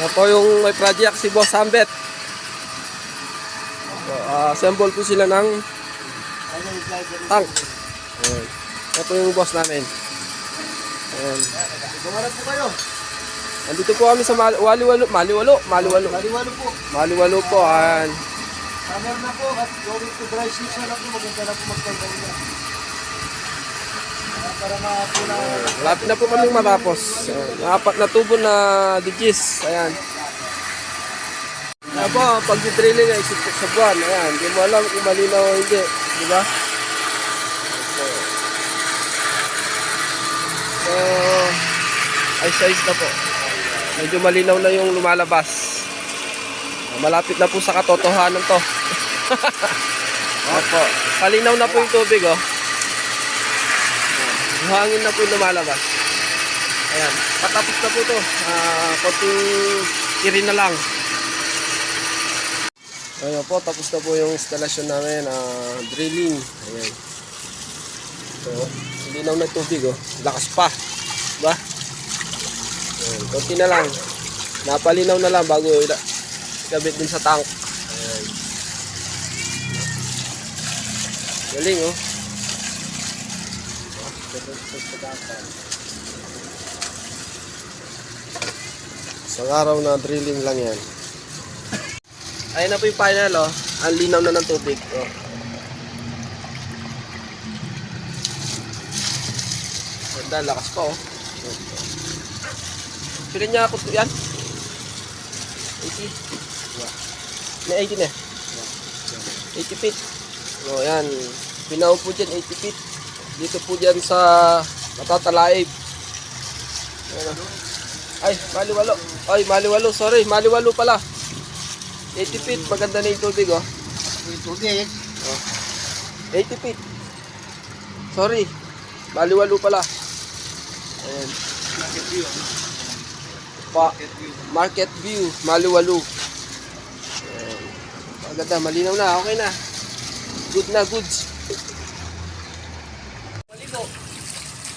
Ito po yung may project si Boss Ambet. Assemble po sila ng tank. Ayan. Ito po yung boss namin. Ayan. Bumarap po kayo. Nandito po kami sa Maliwalo po. Maliwalo po. Ayan. Summer na po at going to dry season na po. Maganda na po magpagpahinga. Para mapuna. Malapit na po kaming matapos. Apat na tubo na digis. Ayan. Ayan po, pag di-drilling ay isipot sa buwan. Ayan, hindi mo alam kung malinaw o hindi. Diba? So, ice na po. Medyo malinaw na yung lumalabas. Malapit na po sa katotohanan to. Opo. Kalinaw na po yung tubig, oh. Hangin na po yung lumalabas. Ayan. Patapos na po to. Konting irin na lang. Ayan po. Tapos na po yung instalasyon namin. Drilling. Ayan. So, linaw na tubig, oh. Lakas pa. Diba? Ayan. Konti na lang. Napalinaw na lang bago ikabit din sa tank. Ayan. Galing, oh. Isang araw na drilling lang yan. Ayun na po yung final, oh. Ang linaw na ng tubig, oh. Ganda, lakas pa, oh. Pili niya ako yan. 80. May 80 na. 80 feet. O, yan. Pinaw po dyan, 80 feet. Dito po dyan sa Matatalaib. Ay, Maliwalo. Ay, Maliwalo, sorry. Maliwalo pala. 80 feet. Maganda na yung tubig, oh. Yung tubig. Oh. 80 feet. Sorry. Maliwalo pala. Ayan. Market view. Maliwalo. Ayan. Maganda. Malinaw na. Okay na. Good na. Goods. Maligo.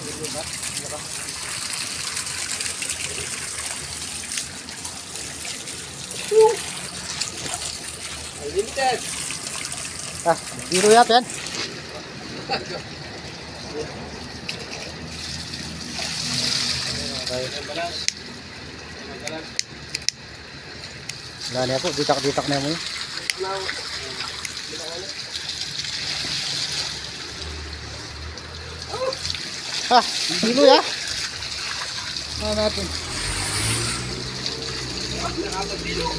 Maligo ba? Unlimited. Biro yata yan. Wala na po, ditak-ditak na mo yun. Biro ya. Ano natin? Nakapag-bilo.